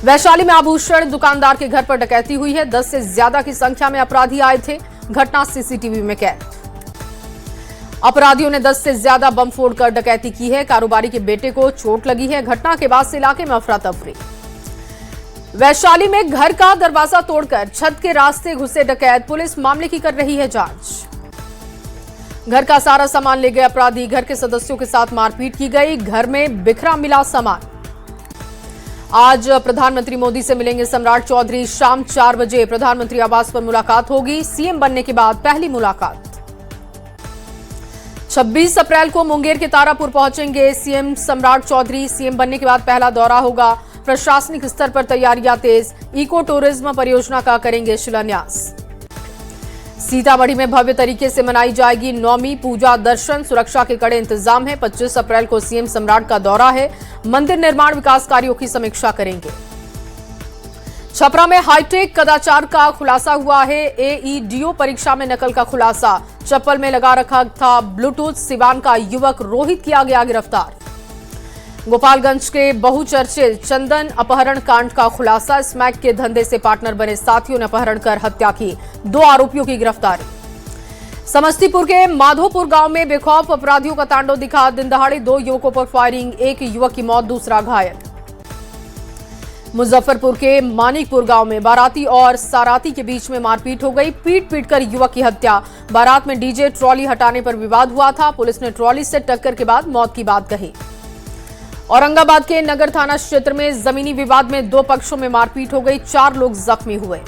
वैशाली में आभूषण दुकानदार के घर पर डकैती हुई है। 10 से ज्यादा की संख्या में अपराधी आए थे। घटना सीसीटीवी में कैद। अपराधियों ने 10 से ज्यादा बम फोड़कर डकैती की है। कारोबारी के बेटे को चोट लगी है। घटना के बाद से इलाके में अफरा तफरी। वैशाली में घर का दरवाजा तोड़कर छत के रास्ते घुसे डकैत। पुलिस मामले की कर रही है जांच। घर का सारा सामान ले गए अपराधी। घर के सदस्यों के साथ मारपीट की गई। घर में बिखरा मिला सामान। आज प्रधानमंत्री मोदी से मिलेंगे सम्राट चौधरी। शाम 4 बजे प्रधानमंत्री आवास पर मुलाकात होगी। सीएम बनने के बाद पहली मुलाकात। 26 अप्रैल को मुंगेर के तारापुर पहुंचेंगे सीएम सम्राट चौधरी। सीएम बनने के बाद पहला दौरा होगा। प्रशासनिक स्तर पर तैयारियां तेज। इको टूरिज्म परियोजना का करेंगे शिलान्यास। सीतामढ़ी में भव्य तरीके से मनाई जाएगी नवमी पूजा दर्शन। सुरक्षा के कड़े इंतजाम है। 25 अप्रैल को सीएम सम्राट का दौरा है। मंदिर निर्माण विकास कार्यों की समीक्षा करेंगे। छपरा में हाईटेक कदाचार का खुलासा हुआ है। एईडीओ परीक्षा में नकल का खुलासा। चप्पल में लगा रखा था ब्लूटूथ। सिवान का युवक रोहित किया गया गिरफ्तार। गोपालगंज के बहुचर्चित चंदन अपहरण कांड का खुलासा। स्मैक के धंधे से पार्टनर बने साथियों ने अपहरण कर हत्या की। 2 आरोपियों की गिरफ्तारी। समस्तीपुर के माधोपुर गांव में बेखौफ अपराधियों का तांडव दिखा। दिन दहाड़े 2 युवकों पर फायरिंग। एक युवक की मौत, दूसरा घायल। मुजफ्फरपुर के मानिकपुर गांव में बाराती और साराती के बीच में मारपीट हो गई। पीट कर युवक की हत्या। बारात में डीजे ट्रॉली हटाने पर विवाद हुआ था। पुलिस ने ट्रॉली से टक्कर के बाद मौत की बात कही। औरंगाबाद के नगर थाना क्षेत्र में जमीनी विवाद में 2 पक्षों में मारपीट हो गई। 4 लोग जख्मी हुए।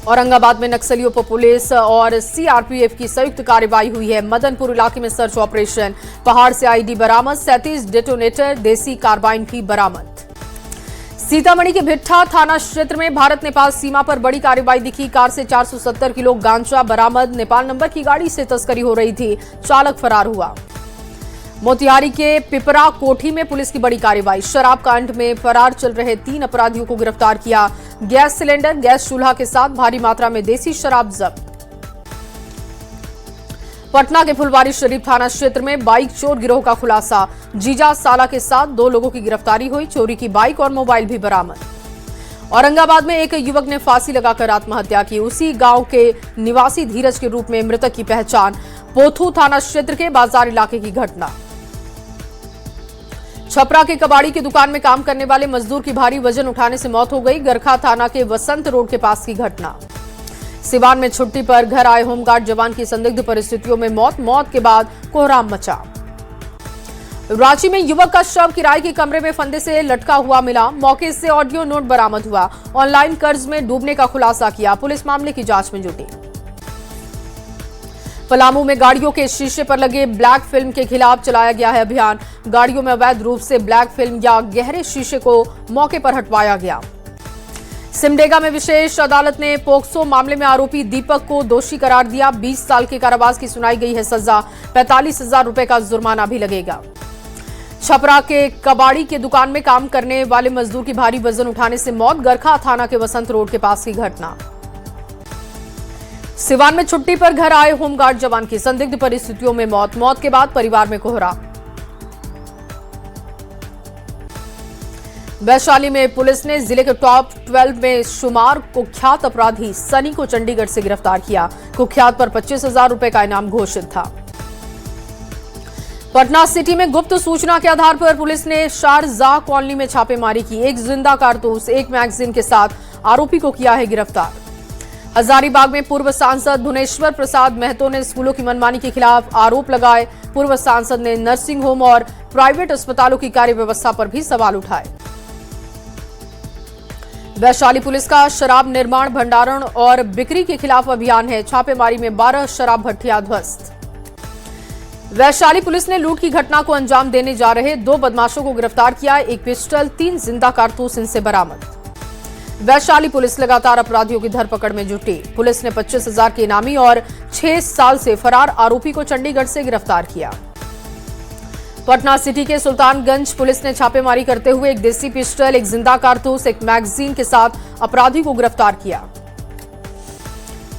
औरंगाबाद में नक्सलियों पर पुलिस और सीआरपीएफ की संयुक्त कार्रवाई हुई है। मदनपुर इलाके में सर्च ऑपरेशन। पहाड़ से आईडी बरामद। 37 डेटोनेटर, देसी कार्बाइन भी बरामद। सीतामढ़ी के भिट्ठा थाना क्षेत्र में भारत नेपाल सीमा पर बड़ी कार्रवाई दिखी। कार से 470 किलो गांजा बरामद। नेपाल नंबर की गाड़ी से तस्करी हो रही थी। चालक फरार हुआ। मोतिहारी के पिपरा कोठी में पुलिस की बड़ी कार्रवाई। शराब कांड में फरार चल रहे 3 अपराधियों को गिरफ्तार किया। गैस सिलेंडर, गैस चूल्हा के साथ भारी मात्रा में देसी शराब जब्त। पटना के फुलवारी शरीफ थाना क्षेत्र में बाइक चोर गिरोह का खुलासा। जीजा साला के साथ 2 लोगों की गिरफ्तारी हुई। चोरी की बाइक और मोबाइल भी बरामद। औरंगाबाद में एक युवक ने फांसी लगाकर आत्महत्या की। उसी गांव के निवासी धीरज के रूप में मृतक की पहचान। पोथू थाना क्षेत्र के बाजार इलाके की घटना। छपरा के कबाड़ी की दुकान में काम करने वाले मजदूर की भारी वजन उठाने से मौत हो गई। गरखा थाना के वसंत रोड के पास की घटना। सिवान में छुट्टी पर घर आए होमगार्ड जवान की संदिग्ध परिस्थितियों में मौत के बाद कोहराम मचा। रांची में युवक का शव किराए के कमरे में फंदे से लटका हुआ मिला। मौके से ऑडियो नोट बरामद हुआ। ऑनलाइन कर्ज में डूबने का खुलासा किया। पुलिस मामले की जांच में जुटी। पलामू में गाड़ियों के शीशे पर लगे ब्लैक फिल्म के खिलाफ चलाया गया है अभियान। गाड़ियों में अवैध रूप से ब्लैक फिल्म या गहरे शीशे को मौके पर हटवाया गया। सिमडेगा में विशेष अदालत ने पोक्सो मामले में आरोपी दीपक को दोषी करार दिया। 20 साल के कारावास की सुनाई गई है सजा। 45,000 रुपए का जुर्माना भी लगेगा। छपरा के कबाड़ी के दुकान में काम करने वाले मजदूर की भारी वजन उठाने से मौत। गरखा थाना के वसंत रोड के पास की घटना। सिवान में छुट्टी पर घर आए होमगार्ड जवान की संदिग्ध परिस्थितियों में मौत के बाद परिवार में कोहरा। वैशाली में पुलिस ने जिले के टॉप 12 में शुमार कुख्यात अपराधी सनी को चंडीगढ़ से गिरफ्तार किया। कुख्यात पर 25,000 रुपए का इनाम घोषित था। पटना सिटी में गुप्त सूचना के आधार पर पुलिस ने शारजाह कॉलोनी में छापेमारी की। एक जिंदा कारतूस, एक मैगजीन के साथ आरोपी को किया है गिरफ्तार। हजारीबाग में पूर्व सांसद भुवनेश्वर प्रसाद महतो ने स्कूलों की मनमानी के खिलाफ आरोप लगाए। पूर्व सांसद ने नर्सिंग होम और प्राइवेट अस्पतालों की कार्य व्यवस्था पर भी सवाल उठाए। वैशाली पुलिस का शराब निर्माण, भंडारण और बिक्री के खिलाफ अभियान है। छापेमारी में 12 शराब भट्टियां ध्वस्त। वैशाली पुलिस ने लूट की घटना को अंजाम देने जा रहे 2 बदमाशों को गिरफ्तार किया। एक पिस्टल, 3 जिंदा कारतूस इनसे बरामद। वैशाली पुलिस लगातार अपराधियों की धरपकड़ में जुटी। पुलिस ने 25,000 के इनामी और 6 साल से फरार आरोपी को चंडीगढ़ से गिरफ्तार किया। पटना सिटी के सुल्तानगंज पुलिस ने छापेमारी करते हुए एक देसी पिस्टल, एक जिंदा कारतूस, एक मैगजीन के साथ अपराधी को गिरफ्तार किया।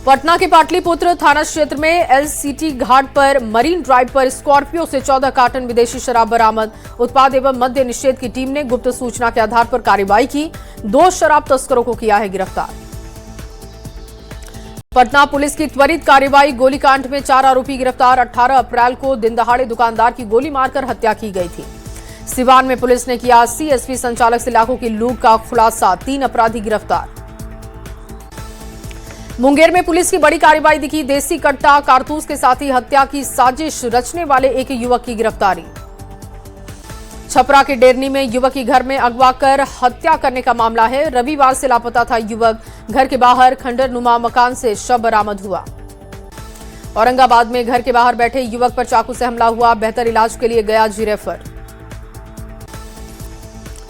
पटना के पाटलिपुत्र थाना क्षेत्र में एलसीटी घाट पर मरीन ड्राइव पर स्कॉर्पियो से 14 कार्टन विदेशी शराब बरामद। उत्पाद एवं मद्य निषेध की टीम ने गुप्त सूचना के आधार पर कार्रवाई की। 2 शराब तस्करों को किया है गिरफ्तार। पटना पुलिस की त्वरित कार्रवाई। गोलीकांड में 4 आरोपी गिरफ्तार। 18 अप्रैल को दिन दहाड़े दुकानदार की गोली मारकर हत्या की गई थी। सिवान में पुलिस ने किया सीएसपी संचालक से लाखों की लूट का खुलासा। 3 अपराधी गिरफ्तार। मुंगेर में पुलिस की बड़ी कार्रवाई दिखी। देसी कट्टा कारतूस के साथ ही हत्या की साजिश रचने वाले एक युवक की गिरफ्तारी। छपरा के डेरनी में युवक की घर में अगवा कर हत्या करने का मामला है। रविवार से लापता था युवक। घर के बाहर खंडर नुमा मकान से शव बरामद हुआ। औरंगाबाद में घर के बाहर बैठे युवक पर चाकू से हमला हुआ। बेहतर इलाज के लिए गया जी रेफर।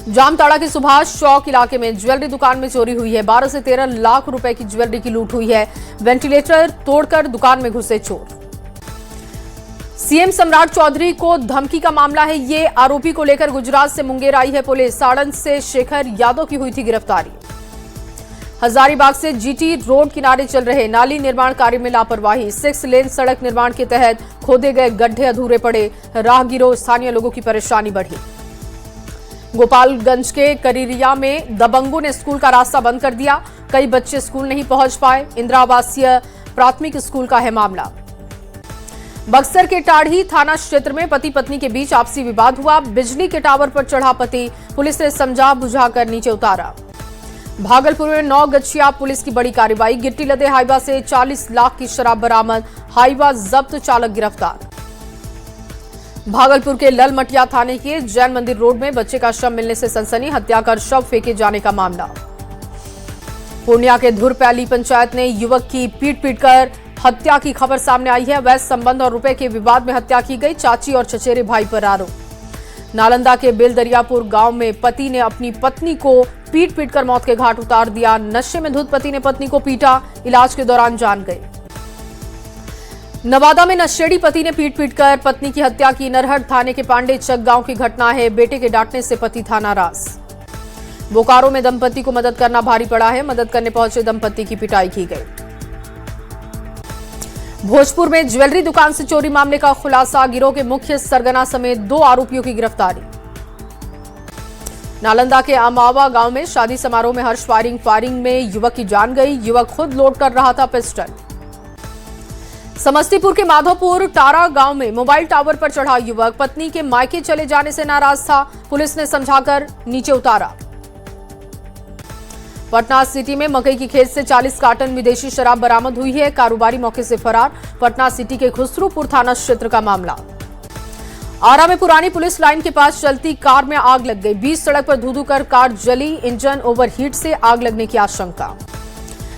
जामताड़ा के सुभाष चौक इलाके में ज्वेलरी दुकान में चोरी हुई है। 12 से 13 लाख रुपए की ज्वेलरी की लूट हुई है। वेंटिलेटर तोड़कर दुकान में घुसे चोर। सीएम सम्राट चौधरी को धमकी का मामला है। ये आरोपी को लेकर गुजरात से मुंगेर आई है पुलिस। साड़न से शेखर यादव की हुई थी गिरफ्तारी। हजारीबाग से जीटी रोड किनारे चल रहे नाली निर्माण कार्य में लापरवाही। 6 लेन सड़क निर्माण के तहत खोदे गए गड्ढे अधूरे पड़े। राहगीरों स्थानीय लोगों की परेशानी बढ़ी। गोपालगंज के करीरिया में दबंगों ने स्कूल का रास्ता बंद कर दिया। कई बच्चे स्कूल नहीं पहुंच पाए। इंदिरा आवासीय प्राथमिक स्कूल का है मामला। बक्सर के टाढ़ी थाना क्षेत्र में पति पत्नी के बीच आपसी विवाद हुआ। बिजली के टावर पर चढ़ा पति। पुलिस ने समझा बुझाकर नीचे उतारा। भागलपुर में 9 गछिया पुलिस की बड़ी कार्रवाई। गिट्टी लदे हाइवा से 40 लाख की शराब बरामद। हाइवा जब्त, चालक गिरफ्तार। भागलपुर के ललमटिया थाने के जैन मंदिर रोड में बच्चे का शव मिलने से सनसनी। हत्या कर शव फेंके जाने का मामला। पूर्णिया के धुरपैली पंचायत ने युवक की पीट कर हत्या की खबर सामने आई है। अवैध संबंध और रुपए के विवाद में हत्या की गई। चाची और चचेरे भाई पर आरोप। नालंदा के बेलदरियापुर गांव में पति ने अपनी पत्नी को पीट कर मौत के घाट उतार दिया। नशे में धुत पति ने पत्नी को पीटा। इलाज के दौरान जान गए। नवादा में नशेड़ी पति ने पीट कर पत्नी की हत्या की। नरहट थाने के पांडे चक गांव की घटना है। बेटे के डांटने से पति था नाराज। बोकारो में दंपति को मदद करना भारी पड़ा है। मदद करने पहुंचे दंपति की पिटाई की गई। भोजपुर में ज्वेलरी दुकान से चोरी मामले का खुलासा। गिरोह के मुख्य सरगना समेत 2 आरोपियों की गिरफ्तारी। नालंदा के अमावा गांव में शादी समारोह में हर्ष फायरिंग में युवक की जान गई। युवक खुद लोड कर रहा था पिस्टल। समस्तीपुर के माधोपुर टारा गांव में मोबाइल टावर पर चढ़ा युवक। पत्नी के मायके चले जाने से नाराज था। पुलिस ने समझाकर नीचे उतारा। पटना सिटी में मकई की खेत से 40 कार्टन विदेशी शराब बरामद हुई है। कारोबारी मौके से फरार। पटना सिटी के खुसरूपुर थाना क्षेत्र का मामला। आरा में पुरानी पुलिस लाइन के पास चलती कार में आग लग गई। 20 सड़क पर धू कर कार जली। इंजन ओवरहीट से आग लगने की आशंका।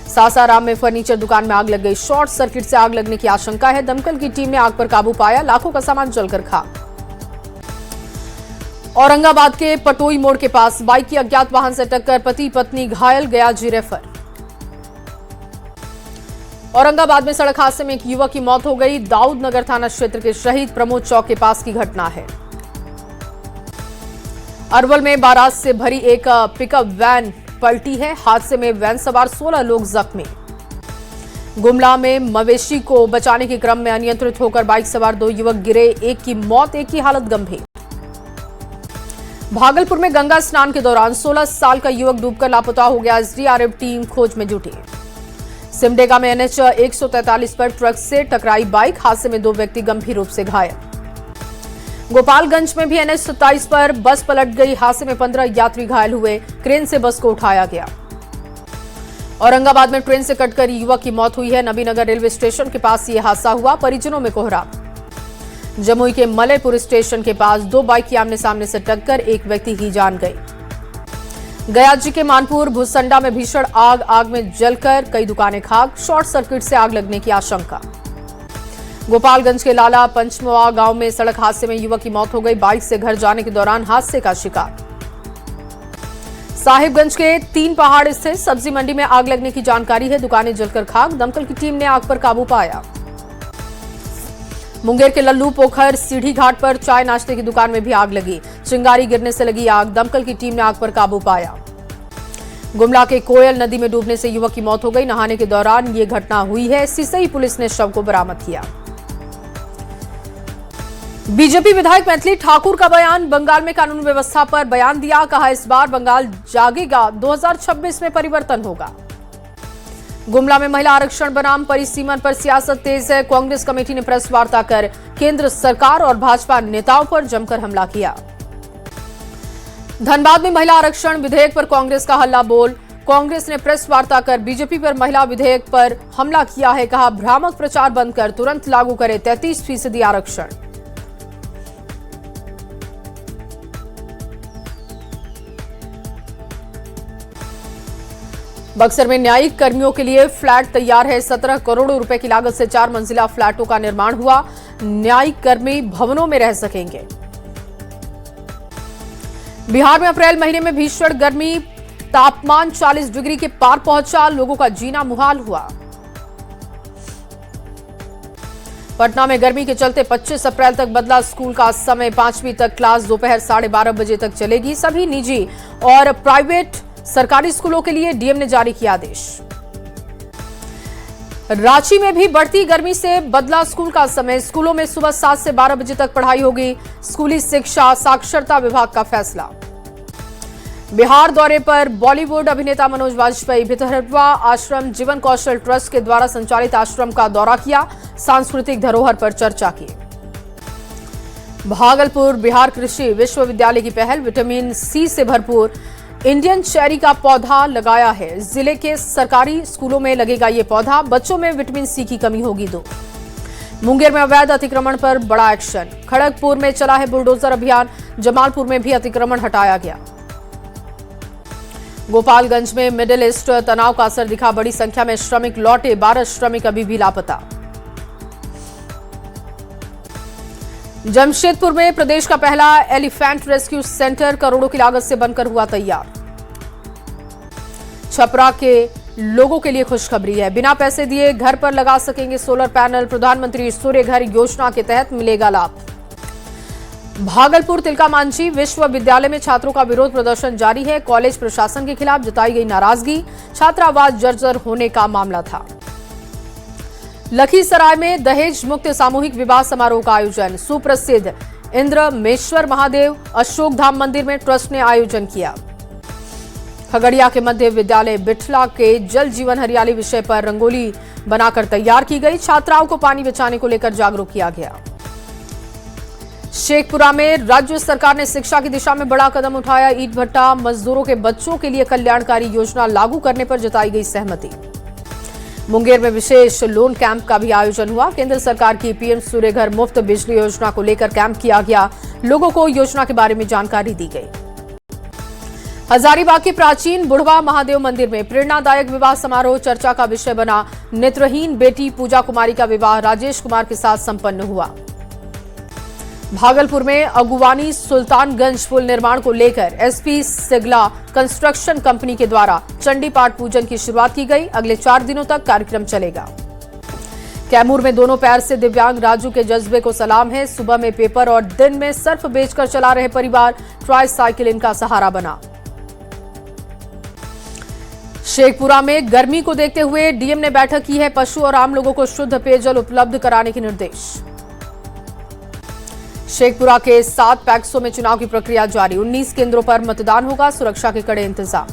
सासाराम में फर्नीचर दुकान में आग लग गई। शॉर्ट सर्किट से आग लगने की आशंका है। दमकल की टीम ने आग पर काबू पाया। लाखों का सामान जलकर खाक। औरंगाबाद के पटोई मोड़ के पास बाइक की अज्ञात वाहन से टक्कर। पति पत्नी घायल, गया जी रेफर। औरंगाबाद में सड़क हादसे में एक युवक की मौत हो गई। दाऊद नगर थाना क्षेत्र के शहीद प्रमोद चौक के पास की घटना है। अरवल में बारात से भरी एक पिकअप वैन पलटी है। हादसे में वैन सवार 16 लोग जख्मी। गुमला में मवेशी को बचाने के क्रम में अनियंत्रित होकर बाइक सवार 2 युवक गिरे। एक की मौत, एक की हालत गंभीर। भागलपुर में गंगा स्नान के दौरान 16 साल का युवक डूबकर लापता हो गया। एसडीआरएफ टीम खोज में जुटी। सिमडेगा में एनएच 143 पर ट्रक से टकराई बाइक। हादसे में 2 व्यक्ति गंभीर रूप से घायल। गोपालगंज में भी एनएच 27 पर बस पलट गई। हादसे में 15 यात्री घायल हुए। क्रेन से बस को उठाया गया। औरंगाबाद में ट्रेन से कटकर युवक की मौत हुई है। नबीनगर रेलवे स्टेशन के पास यह हादसा हुआ। परिजनों में कोहराम। जमुई के मलयपुर स्टेशन के पास 2 बाइक की आमने सामने से टक्कर। एक व्यक्ति की जान गई। गया जी के मानपुर भुसंडा में भीषण आग में जलकर कई दुकानें खाक। शॉर्ट सर्किट से आग लगने की आशंका। गोपालगंज के लाला पंचमवा गांव में सड़क हादसे में युवक की मौत हो गई। बाइक से घर जाने के दौरान हादसे का शिकार। साहिबगंज के 3 पहाड़ स्थित सब्जी मंडी में आग लगने की जानकारी है। दुकानें जलकर खाक। दमकल की टीम ने आग पर काबू पाया। मुंगेर के लल्लू पोखर सीढ़ी घाट पर चाय नाश्ते की दुकान में भी आग लगी। चिंगारी गिरने से लगी आग। दमकल की टीम ने आग पर काबू पाया। गुमला के कोयल नदी में डूबने से युवक की मौत हो गई। नहाने के दौरान ये घटना हुई है। सिसई पुलिस ने शव को बरामद किया। बीजेपी विधायक मैथिली ठाकुर का बयान। बंगाल में कानून व्यवस्था पर बयान दिया। कहा, इस बार बंगाल जागेगा, 2026 में परिवर्तन होगा। गुमला में महिला आरक्षण बनाम परिसीमन पर सियासत तेज है। कांग्रेस कमेटी ने प्रेस वार्ता कर केंद्र सरकार और भाजपा नेताओं पर जमकर हमला किया। धनबाद में महिला आरक्षण विधेयक पर कांग्रेस का हल्ला बोल। कांग्रेस ने प्रेस वार्ता कर बीजेपी पर महिला विधेयक पर हमला किया है। कहा, भ्रामक प्रचार बंद कर तुरंत लागू करे 33% आरक्षण। बक्सर में न्यायिक कर्मियों के लिए फ्लैट तैयार है। 17 करोड़ रुपए की लागत से 4 मंजिला फ्लैटों का निर्माण हुआ। न्यायिक कर्मी भवनों में रह सकेंगे। बिहार में अप्रैल महीने में भीषण गर्मी, तापमान 40 डिग्री के पार पहुंचा। लोगों का जीना मुहाल हुआ। पटना में गर्मी के चलते 25 अप्रैल तक बदला स्कूल का समय। 5वीं तक क्लास दोपहर 12:30 बजे तक चलेगी। सभी निजी और प्राइवेट सरकारी स्कूलों के लिए डीएम ने जारी किया आदेश। रांची में भी बढ़ती गर्मी से बदला स्कूल का समय। स्कूलों में सुबह 7 से 12 बजे तक पढ़ाई होगी। स्कूली शिक्षा साक्षरता विभाग का फैसला। बिहार दौरे पर बॉलीवुड अभिनेता मनोज वाजपेयी। भितरवा आश्रम जीवन कौशल ट्रस्ट के द्वारा संचालित आश्रम का दौरा किया। सांस्कृतिक धरोहर पर चर्चा की। भागलपुर बिहार कृषि विश्वविद्यालय की पहल। विटामिन सी से भरपूर इंडियन चेरी का पौधा लगाया है। जिले के सरकारी स्कूलों में लगेगा ये पौधा। बच्चों में विटामिन सी की कमी होगी दूर। मुंगेर में अवैध अतिक्रमण पर बड़ा एक्शन। खड़गपुर में चला है बुलडोजर अभियान। जमालपुर में भी अतिक्रमण हटाया गया। गोपालगंज में मिडिल ईस्ट तनाव का असर दिखा। बड़ी संख्या में श्रमिक लौटे। 12 श्रमिक अभी भी लापता। जमशेदपुर में प्रदेश का पहला एलिफेंट रेस्क्यू सेंटर करोड़ों की लागत से बनकर हुआ तैयार। छपरा के लोगों के लिए खुशखबरी है। बिना पैसे दिए घर पर लगा सकेंगे सोलर पैनल। प्रधानमंत्री सूर्य घर योजना के तहत मिलेगा लाभ। भागलपुर तिलका मांझी विश्वविद्यालय में छात्रों का विरोध प्रदर्शन जारी है। कॉलेज प्रशासन के खिलाफ जताई गई नाराजगी। छात्रावास जर्जर होने का मामला था। लखीसराय में दहेज मुक्त सामूहिक विवाह समारोह का आयोजन। सुप्रसिद्ध इंद्रमेश्वर महादेव अशोक धाम मंदिर में ट्रस्ट ने आयोजन किया। खगड़िया के मध्य विद्यालय बिठला के जल जीवन हरियाली विषय पर रंगोली बनाकर तैयार की गई। छात्राओं को पानी बचाने को लेकर जागरूक किया गया। शेखपुरा में राज्य सरकार ने शिक्षा की दिशा में बड़ा कदम उठाया। ईंट भट्टा मजदूरों के बच्चों के लिए कल्याणकारी योजना लागू करने पर जताई गई सहमति। मुंगेर में विशेष लोन कैंप का भी आयोजन हुआ। केंद्र सरकार की पीएम सूर्य घर मुफ्त बिजली योजना को लेकर कैंप किया गया। लोगों को योजना के बारे में जानकारी दी गई। हजारीबाग के प्राचीन बुढ़वा महादेव मंदिर में प्रेरणादायक विवाह समारोह चर्चा का विषय बना। नेत्रहीन बेटी पूजा कुमारी का विवाह राजेश कुमार के साथ संपन्न हुआ। भागलपुर में अगुवानी सुल्तानगंज पुल निर्माण को लेकर एसपी सिगला कंस्ट्रक्शन कंपनी के द्वारा चंडी पाठ पूजन की शुरुआत की गई। अगले 4 दिनों तक कार्यक्रम चलेगा। कैमूर में दोनों पैर से दिव्यांग राजू के जज्बे को सलाम है। सुबह में पेपर और दिन में सर्फ बेचकर चला रहे परिवार। ट्राई साइकिल इनका सहारा बना। शेखपुरा में गर्मी को देखते हुए डीएम ने बैठक की है। पशु और आम लोगों को शुद्ध पेयजल उपलब्ध कराने के निर्देश। शेखपुरा के 7 पैक्सों में चुनाव की प्रक्रिया जारी। 19 केंद्रों पर मतदान होगा। सुरक्षा के कड़े इंतजाम।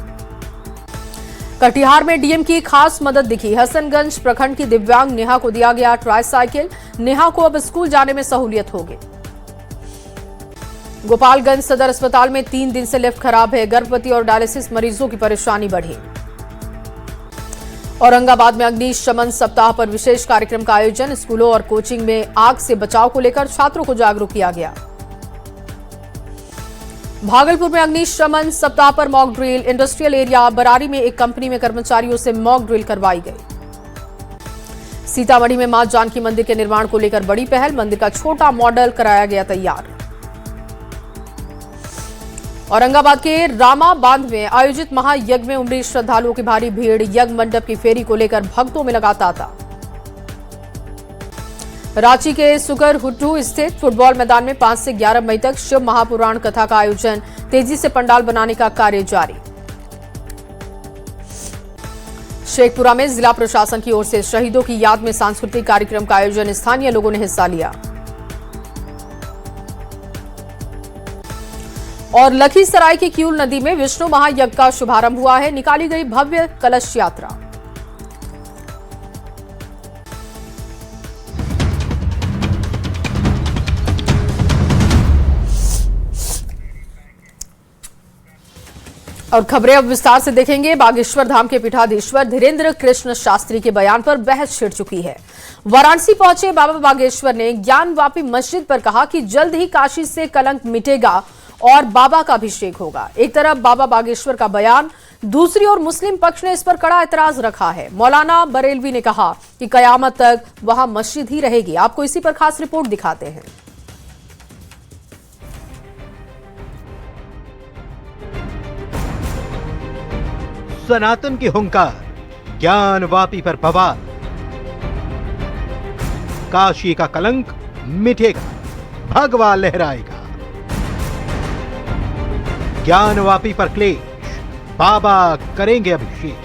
कटिहार में डीएम की खास मदद दिखी। हसनगंज प्रखंड की दिव्यांग नेहा को दिया गया ट्राई साइकिल। नेहा को अब स्कूल जाने में सहूलियत होगी। गोपालगंज सदर अस्पताल में 3 दिन से लिफ्ट खराब है। गर्भवती और डायलिसिस मरीजों की परेशानी बढ़ी। औरंगाबाद में अग्निशमन सप्ताह पर विशेष कार्यक्रम का आयोजन। स्कूलों और कोचिंग में आग से बचाव को लेकर छात्रों को जागरूक किया गया। भागलपुर में अग्निशमन सप्ताह पर mock drill. Industrial area Barari में एक कंपनी में कर्मचारियों से मॉक ड्रिल करवाई गई। सीतामढ़ी में मां जानकी मंदिर के निर्माण को लेकर बड़ी पहल। मंदिर का छोटा मॉडल कराया गया तैयार। औरंगाबाद के रामा बांध में आयोजित महायज्ञ में उमड़ी श्रद्धालुओं की भारी भीड़। यज्ञ मंडप की फेरी को लेकर भक्तों में लगा तांता। रांची के सुगर हुड्डू स्थित फुटबॉल मैदान में 5 से 11 मई तक शिव महापुराण कथा का आयोजन। तेजी से पंडाल बनाने का कार्य जारी। शेखपुरा में जिला प्रशासन की ओर से शहीदों की याद में सांस्कृतिक कार्यक्रम का आयोजन, स्थानीय लोगों ने हिस्सा लिया। और लखीसराय की किऊल नदी में विष्णु महायज्ञ का शुभारंभ हुआ है, निकाली गई भव्य कलश यात्रा। और खबरें अब विस्तार से देखेंगे। बागेश्वर धाम के पीठाधीश्वर धीरेन्द्र कृष्ण शास्त्री के बयान पर बहस छिड़ चुकी है। वाराणसी पहुंचे बाबा बागेश्वर ने ज्ञानवापी मस्जिद पर कहा कि जल्द ही काशी से कलंक मिटेगा और बाबा का अभिषेक होगा। एक तरफ बाबा बागेश्वर का बयान, दूसरी ओर मुस्लिम पक्ष ने इस पर कड़ा एतराज रखा है। मौलाना बरेलवी ने कहा कि कयामत तक वहां मस्जिद ही रहेगी। आपको इसी पर खास रिपोर्ट दिखाते हैं। सनातन की हुंकार, ज्ञानवापी पर बवाल। काशी का कलंक मिटेगा, भगवा लहराएगा। ज्ञानवापी पर क्लेश, बाबा करेंगे अभिषेक।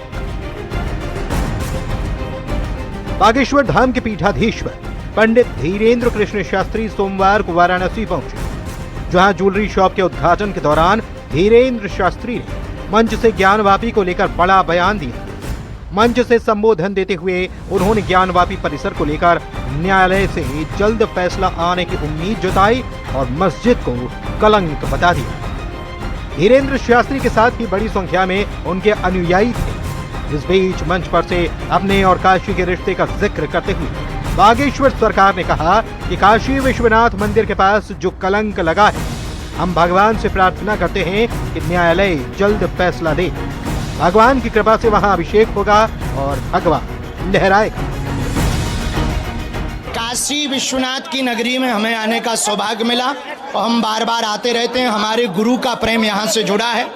बागेश्वर धाम के पीठाधीश्वर पंडित धीरेन्द्र कृष्ण शास्त्री सोमवार को वाराणसी पहुंचे, जहां ज्वेलरी शॉप के उद्घाटन के दौरान धीरेन्द्र शास्त्री ने मंच से ज्ञानवापी को लेकर बड़ा बयान दिया। मंच से संबोधन देते हुए उन्होंने ज्ञानवापी परिसर को लेकर न्यायालय से जल्द फैसला आने की उम्मीद जताई और मस्जिद को कलंक बता दिया। धीरेन्द्र शास्त्री के साथ ही बड़ी संख्या में उनके अनुयायी थे। इस बीच मंच पर से अपने और काशी के रिश्ते का जिक्र करते हुए बागेश्वर सरकार ने कहा कि काशी विश्वनाथ मंदिर के पास जो कलंक लगा है, हम भगवान से प्रार्थना करते हैं कि न्यायालय जल्द फैसला दे। भगवान की कृपा से वहां अभिषेक होगा और भगवा लहराएगा। काशी विश्वनाथ की नगरी में हमें आने का सौभाग्य मिला और हम बार बार आते रहते हैं। हमारे गुरु का प्रेम यहाँ से जुड़ा है।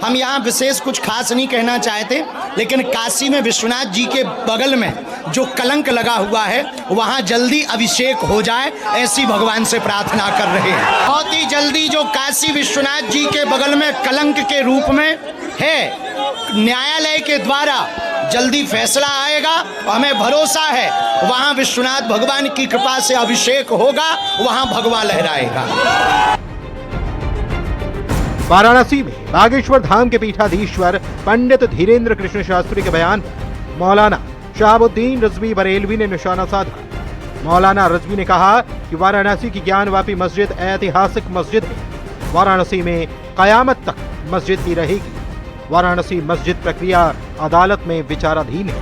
हम यहाँ विशेष कुछ खास नहीं कहना चाहते, लेकिन काशी में विश्वनाथ जी के बगल में जो कलंक लगा हुआ है, वहाँ जल्दी अभिषेक हो जाए, ऐसी भगवान से प्रार्थना कर रहे हैं। बहुत ही जल्दी जो काशी विश्वनाथ जी के बगल में कलंक के रूप में है, न्यायालय के द्वारा जल्दी फैसला आएगा। हमें भरोसा है वहाँ विश्वनाथ भगवान की कृपा से अभिषेक होगा, वहाँ भगवा लहराएगा। वाराणसी में बागेश्वर धाम के पीठाधीश्वर पंडित धीरेन्द्र कृष्ण शास्त्री के बयान पर मौलाना शहाबुद्दीन रज़वी बरेलवी ने निशाना साधा। मौलाना रज़वी ने कहा कि वाराणसी की ज्ञानवापी मस्जिद ऐतिहासिक मस्जिद है। वाराणसी में कयामत तक मस्जिद ही रहेगी। वाराणसी मस्जिद प्रक्रिया अदालत में विचाराधीन है।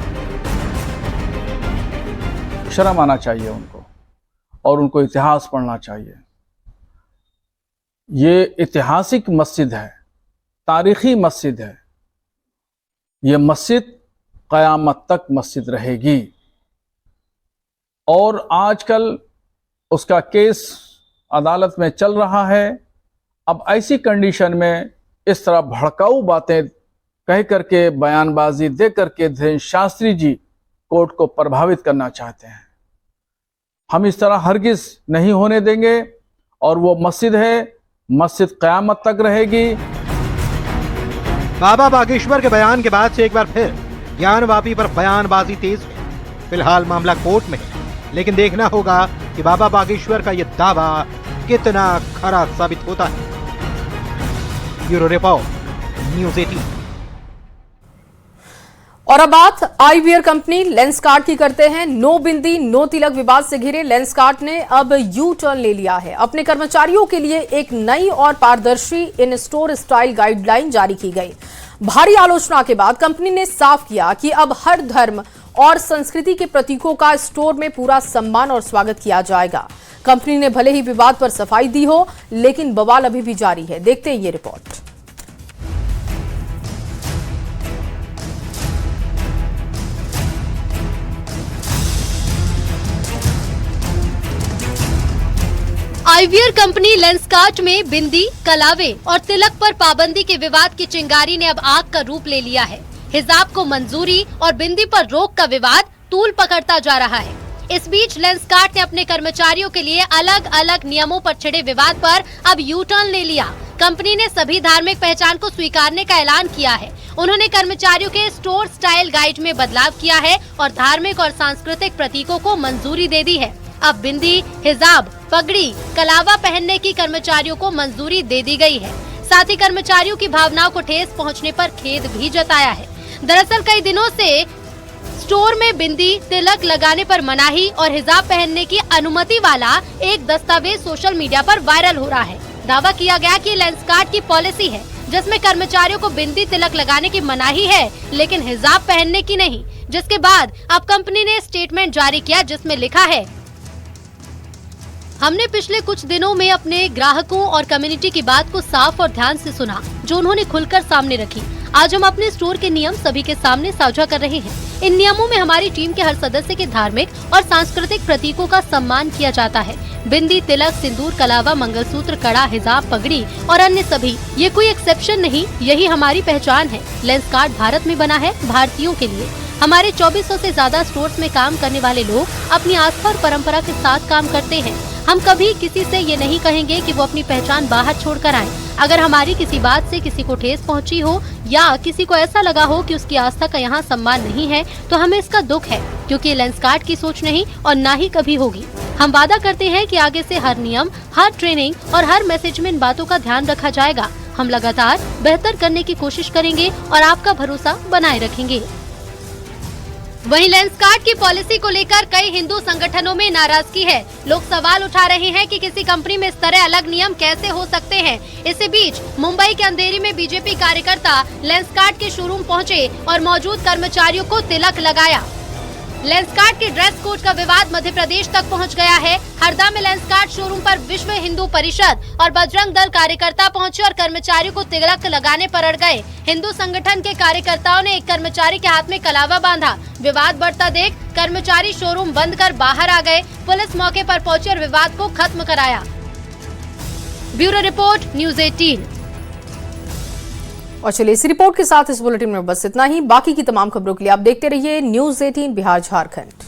शर्म आना चाहिए उनको और उनको इतिहास पढ़ना चाहिए। ये ऐतिहासिक मस्जिद है, तारीखी मस्जिद है। ये मस्जिद क़यामत तक मस्जिद रहेगी। और आजकल उसका केस अदालत में चल रहा है। अब ऐसी कंडीशन में इस तरह भड़काऊ बातें कह करके, बयानबाजी दे करके धीरेन्द्र शास्त्री जी कोर्ट को प्रभावित करना चाहते हैं। हम इस तरह हरगिज नहीं होने देंगे। और वो मस्जिद है, मस्जिद क़यामत तक रहेगी। बाबा बागेश्वर के बयान के बाद से एक बार फिर ज्ञानवापी पर बयानबाजी तेज हुई। फिलहाल मामला कोर्ट में है, लेकिन देखना होगा कि बाबा बागेश्वर का यह दावा कितना खरा साबित होता है। Bureau report, news 18। और अब बात आईवीआर कंपनी लेंसकार्ट की करते हैं। नो बिंदी नो तिलक विवाद से घिरे लेंसकार्ट ने अब यू टर्न ले लिया है। अपने कर्मचारियों के लिए एक नई और पारदर्शी इन स्टोर स्टाइल गाइडलाइन जारी की गई। भारी आलोचना के बाद कंपनी ने साफ किया कि अब हर धर्म और संस्कृति के प्रतीकों का स्टोर में पूरा सम्मान और स्वागत किया जाएगा। कंपनी ने भले ही विवाद पर सफाई दी हो, लेकिन बवाल अभी भी जारी है। देखते हैं ये रिपोर्ट। आईवीआर कंपनी लेंसकार्ट में बिंदी, कलावे और तिलक पर पाबंदी के विवाद की चिंगारी ने अब आग का रूप ले लिया है। हिजाब को मंजूरी और बिंदी पर रोक का विवाद तूल पकड़ता जा रहा है। इस बीच लेंसकार्ट ने अपने कर्मचारियों के लिए अलग अलग नियमों पर छिड़े विवाद पर अब यू टर्न ले लिया। कंपनी ने सभी धार्मिक पहचान को स्वीकारने का ऐलान किया है। उन्होंने कर्मचारियों के स्टोर स्टाइल गाइड में बदलाव किया है और धार्मिक और सांस्कृतिक प्रतीकों को मंजूरी दे दी है। अब बिंदी, हिजाब, पगड़ी, कलावा पहनने की कर्मचारियों को मंजूरी दे दी गई है। साथ ही कर्मचारियों की भावनाओं को ठेस पहुंचने पर खेद भी जताया है। दरअसल कई दिनों से स्टोर में बिंदी, तिलक लगाने पर मनाही और हिजाब पहनने की अनुमति वाला एक दस्तावेज सोशल मीडिया पर वायरल हो रहा है। दावा किया गया कि लेंसकार्ट की पॉलिसी है जिसमें कर्मचारियों को बिंदी, तिलक लगाने की मनाही है लेकिन हिजाब पहनने की नहीं। जिसके बाद अब कंपनी ने स्टेटमेंट जारी किया जिसमें लिखा है, हमने पिछले कुछ दिनों में अपने ग्राहकों और कम्युनिटी की बात को साफ और ध्यान से सुना जो उन्होंने खुलकर सामने रखी। आज हम अपने स्टोर के नियम सभी के सामने साझा कर रहे हैं। इन नियमों में हमारी टीम के हर सदस्य के धार्मिक और सांस्कृतिक प्रतीकों का सम्मान किया जाता है। बिंदी, तिलक, सिंदूर, कलावा, मंगलसूत्र, कड़ा, हिजाब, पगड़ी और अन्य सभी, ये कोई एक्सेप्शन नहीं, यही हमारी पहचान है। लेंसकार्ट भारत में बना है, भारतीयों के लिए। हमारे 2400 से ज्यादा स्टोर्स में काम करने वाले लोग अपनी आस्था और परंपरा के साथ काम करते हैं। हम कभी किसी से ये नहीं कहेंगे कि वो अपनी पहचान बाहर छोड़कर आए। अगर हमारी किसी बात से किसी को ठेस पहुंची हो या किसी को ऐसा लगा हो कि उसकी आस्था का यहाँ सम्मान नहीं है तो हमें इसका दुख है, क्योंकि लेंसकार्ट की सोच नहीं और ना ही कभी होगी। हम वादा करते हैं कि आगे से हर नियम, हर ट्रेनिंग और हर मैसेज में इन बातों का ध्यान रखा जाएगा। हम लगातार बेहतर करने की कोशिश करेंगे और आपका भरोसा बनाए रखेंगे। वहीं लेंसकार्ट की पॉलिसी को लेकर कई हिंदू संगठनों में नाराजगी है। लोग सवाल उठा रहे हैं कि किसी कंपनी में इस तरह अलग नियम कैसे हो सकते हैं। इसी बीच मुंबई के अंधेरी में बीजेपी कार्यकर्ता लेंसकार्ट के शोरूम पहुंचे और मौजूद कर्मचारियों को तिलक लगाया। लेंसकार्ट के ड्रेस कोड का विवाद मध्य प्रदेश तक पहुंच गया है। हरदा में लेंसकार्ट शोरूम पर विश्व हिंदू परिषद और बजरंग दल कार्यकर्ता पहुंचे और कर्मचारियों को तिलक लगाने पर अड़ गए। हिंदू संगठन के कार्यकर्ताओं ने एक कर्मचारी के हाथ में कलावा बांधा। विवाद बढ़ता देख कर्मचारी शोरूम बंद कर बाहर आ गए। पुलिस मौके पर पहुंची और विवाद को खत्म कराया। Bureau report, news 18। और चलिए इस रिपोर्ट के साथ इस बुलेटिन में बस इतना ही। बाकी की तमाम खबरों के लिए आप देखते रहिए न्यूज़ 18 बिहार झारखंड।